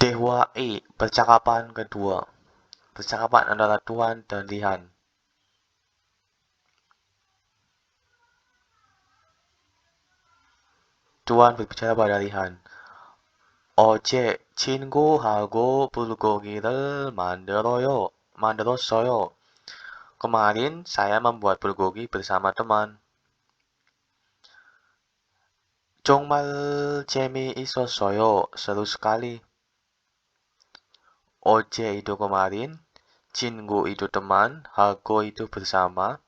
Dewa E, percakapan kedua. Percakapan antara Tuan dan Lihan. Tuan berbicara pada Lihan. 어제 친구하고 불고기를 만들었어요. Kemarin saya membuat bulgogi bersama teman. 정말 재미있었어요. Seru sekali. 어제 itu kemarin, 친구 itu teman, 하고 itu bersama.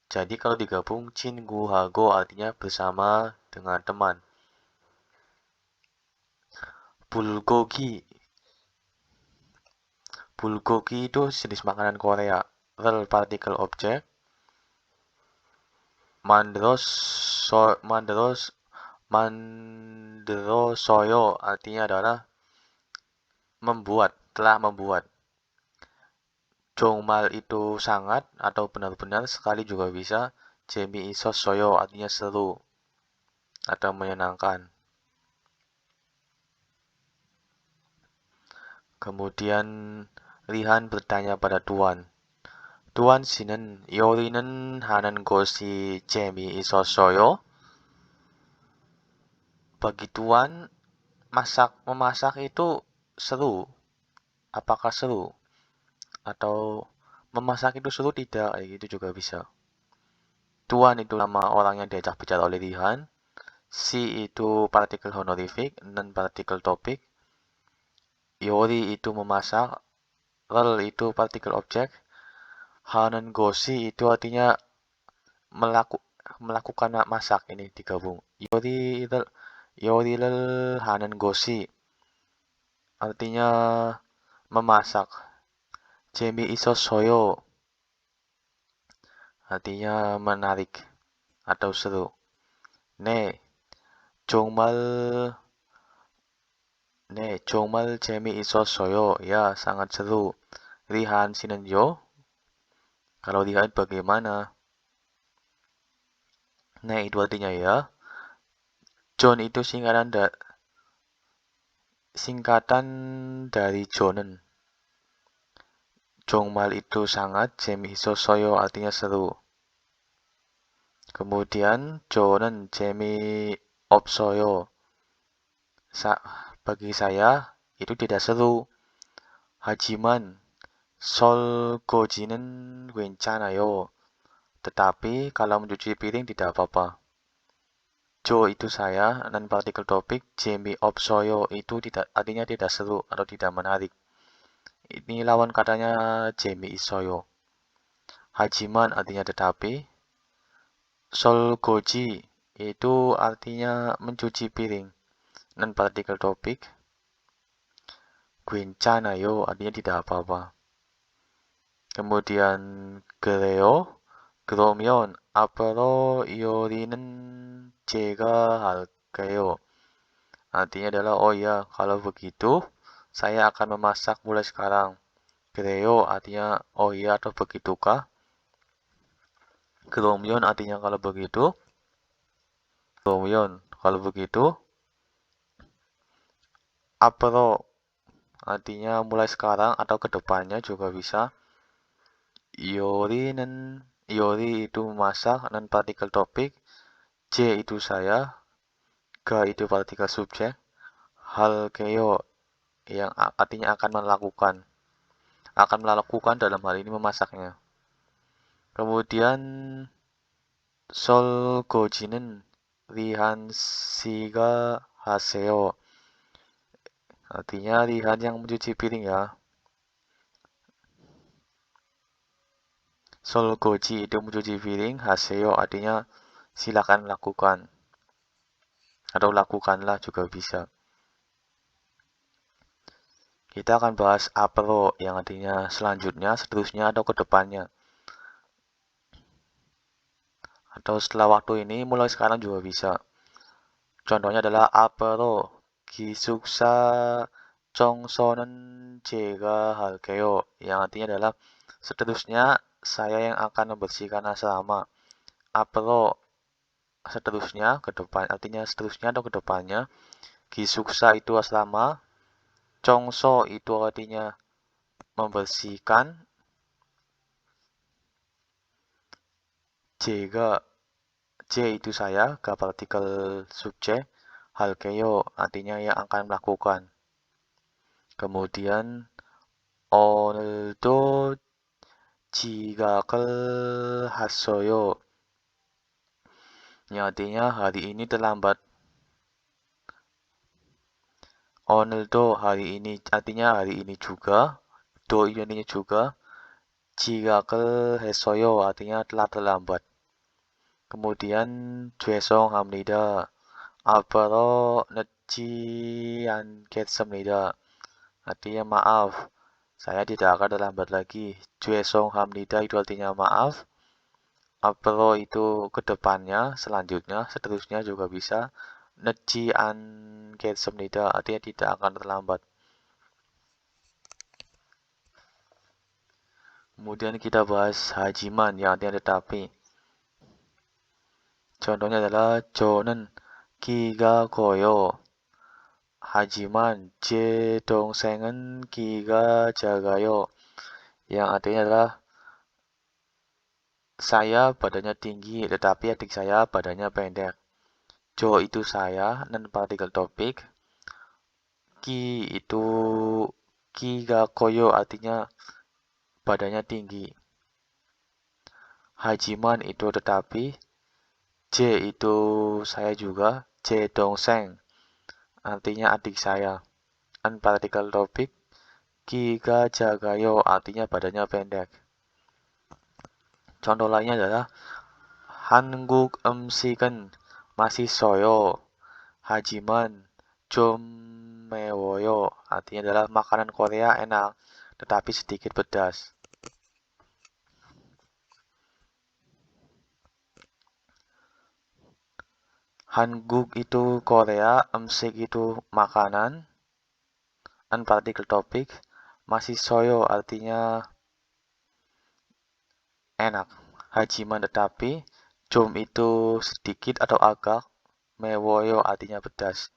Jadi kalau digabung 친구하고 artinya bersama dengan teman. bulgogi. Bulgogi itu jenis makanan Korea. Rel partikel objek. Mandrosoyo artinya adalah membuat, telah membuat. Jongmal itu sangat atau benar-benar, sekali juga bisa. 재미있었어요 artinya seru atau menyenangkan. Kemudian Lihan bertanya pada Tuan. Tuan 씨는 요리는 하는 것이 재미있었어요? Bagi Tuan, memasak itu seru. Apakah seru? Atau memasak itu seru tidak? Itu juga bisa. Tuan itu nama orang yang diajak bicara oleh Lihan. Si itu partikel honorific, non partikel topik. Yori itu memasak. Rel itu partikel objek. 하는 것이 itu artinya melakukan masak, ini digabung. 요리를 하는 것이 artinya memasak. 재미있었어요 artinya menarik atau seru. 네, 정말 재미있었어요. Ya, sangat seru. Lihan 씨는요? Kalau Lihan bagaimana? Nah, itu artinya ya. John itu singkatan dari Jonen. 정말 itu sangat, 재미있었어요 artinya seru. Kemudian 저는 재미없어요. Bagi saya itu tidak seru. 하지만 설거지는 괜찮아요. Tetapi kalau mencuci piring tidak apa-apa. Jo itu saya, non partikel topik. 재미없어요 itu tidak, artinya tidak seru atau tidak menarik. Ini lawan katanya 재미있어요. 하지만 artinya tetapi. 설거지 itu artinya mencuci piring. Non partikel topik. 괜찮아요 artinya tidak apa-apa. Kemudian 그래요? 그러면 앞으로 요리는 제가 할게요. Artinya adalah oh ya, kalau begitu saya akan memasak mulai sekarang. 그래요 artinya oh iya atau begitukah. 그러면 artinya kalau begitu. 그러면 kalau begitu. 앞으로 artinya mulai sekarang atau kedepannya juga bisa. Yori itu memasak, non partikel topik. J itu saya. Ga itu partikel subjek. 할게요 yang artinya akan melakukan. Akan melakukan dalam hal ini memasaknya. Kemudian 설거지는 리한 씨가 하세요. Artinya Lihan yang mencuci piring ya. 설거지 itu mencuci piring. 하세요 artinya silakan lakukan. Atau lakukanlah juga bisa. Kita akan bahas 앞으로 yang artinya selanjutnya, seterusnya atau kedepannya. Atau setelah waktu ini, mulai sekarang juga bisa. Contohnya adalah 앞으로 기숙사 청소는 제가 할게요. Yang artinya adalah seterusnya saya yang akan membersihkan asrama. 앞으로 seterusnya ke depan, artinya seterusnya atau kedepannya. 기숙사 itu asrama. Chongso itu artinya membersihkan. J itu saya, K partikel subjek. Halkeyo artinya yang akan melakukan. Kemudian 오늘도 지각을 했어요. Yang artinya hari ini terlambat. 오늘도 hari ini artinya hari ini juga. Do ini artinya juga. 지각을 했어요 artinya telah terlambat. Kemudian 죄송합니다. 앞으로 늦지 않겠습니다. Artinya maaf, saya tidak akan terlambat lagi. 죄송합니다 itu artinya maaf. Apro itu kedepannya, selanjutnya, seterusnya juga bisa. 늦지 않겠습니다 artinya tidak akan terlambat. Kemudian kita bahas hajiman yang artinya tetapi. Contohnya adalah 저는 기가 고요. 하지만 제 동생은 기가 작아요. Yang artinya adalah saya badannya tinggi, tetapi adik saya badannya pendek. Jo itu saya, non partikel topik. Ki itu kiga koyo artinya badannya tinggi. Hajiman itu tetapi. J itu saya juga. J dongseng artinya adik saya. Non partikel topik. Kiga jagayo artinya badannya pendek. Contoh lainnya adalah 한국 음식은 맛있어요. 하지만 좀 매워요. Artinya adalah makanan Korea enak, tetapi sedikit pedas. Hanguk itu Korea, 음식 itu makanan, unpartikel topik, 맛있어요 artinya enak. Hajiman tetapi, 좀 itu sedikit atau agak, 매워요 artinya pedas.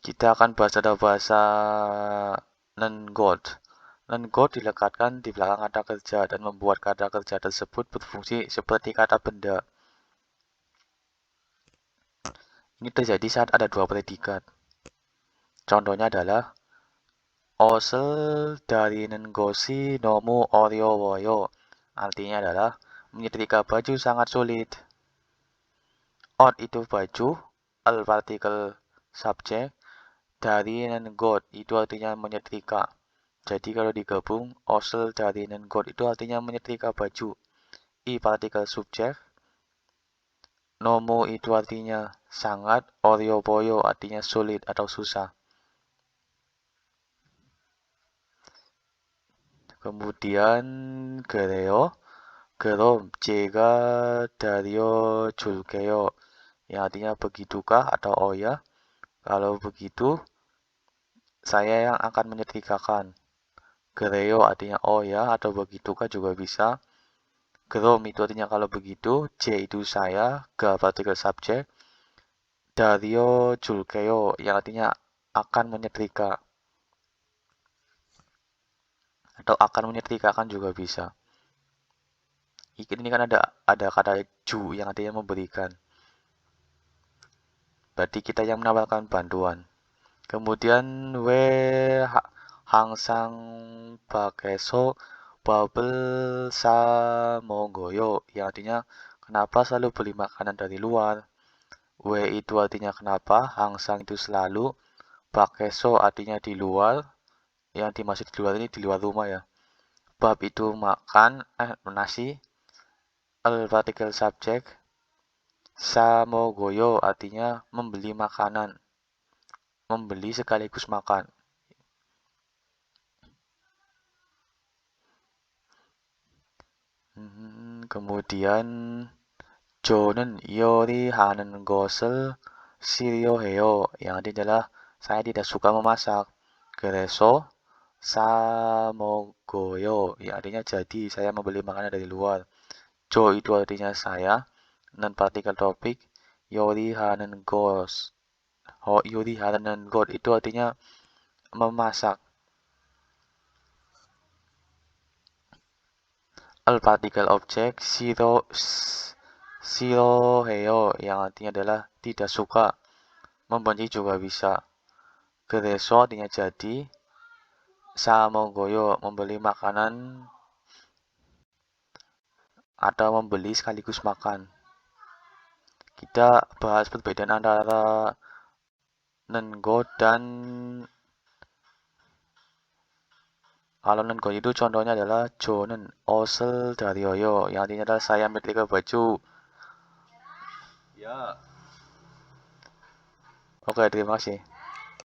Kita akan bahas ada bahasa non-God. Non-God dilekatkan di belakang kata kerja dan membuat kata kerja tersebut berfungsi seperti kata benda. Ini terjadi saat ada dua predikat. Contohnya adalah 옷을 다리는 것이 너무 어려워요. Artinya adalah menyetrika baju sangat sulit. Ot itu baju, al partikel subjek, 다리는 것 itu artinya menyetrika. Jadi kalau digabung, 옷을 다리는 것 itu artinya menyetrika baju. I partikel subjek, 너무 itu artinya sangat, 어려워요 artinya sulit atau susah. Kemudian 그래요. 그럼 제가 다려줄게요. Yang artinya begitukah atau oh ya. Kalau begitu, saya yang akan menyetrikakan. 그래요 artinya oh ya atau begitukah juga bisa. 그럼 itu artinya kalau begitu. J itu saya, G partikel subjek. 다려줄게요 yang artinya akan menyetrika. Atau akan menyetrikakan juga bisa. Ini kan ada kata ju yang artinya memberikan. Berarti kita yang menawarkan bantuan. Kemudian 항상 밖에서 밥을 사 먹어요. Yang artinya kenapa selalu beli makanan dari luar. Itu artinya kenapa. 항상 itu selalu. 밖에서 artinya di luar. Yang dimaksud di luar ini di luar rumah ya. Bab itu makan, nasi. Al partikel subjek. Sa mogoyo artinya membeli makanan. Membeli sekaligus makan. Kemudian 저는 요리하는 것을 싫어해요. Yang artinya adalah saya tidak suka memasak. 그래서 사 먹어요. Yang artinya jadi saya membeli makanan dari luar. 저 itu artinya saya. non partikel topik Yori hanen gos. Yori hanen god itu artinya memasak. Al partikel objek siro heo yang artinya adalah tidak suka, membenci juga bisa. Gereso artinya jadi. Samogoyo membeli makanan atau membeli sekaligus makan. Kita bahas perbedaan antara nengo dan kalau nengo itu contohnya adalah jonen osel dari oyo yang artinya adalah saya memiliki baju. Ya. Oke, terima kasih.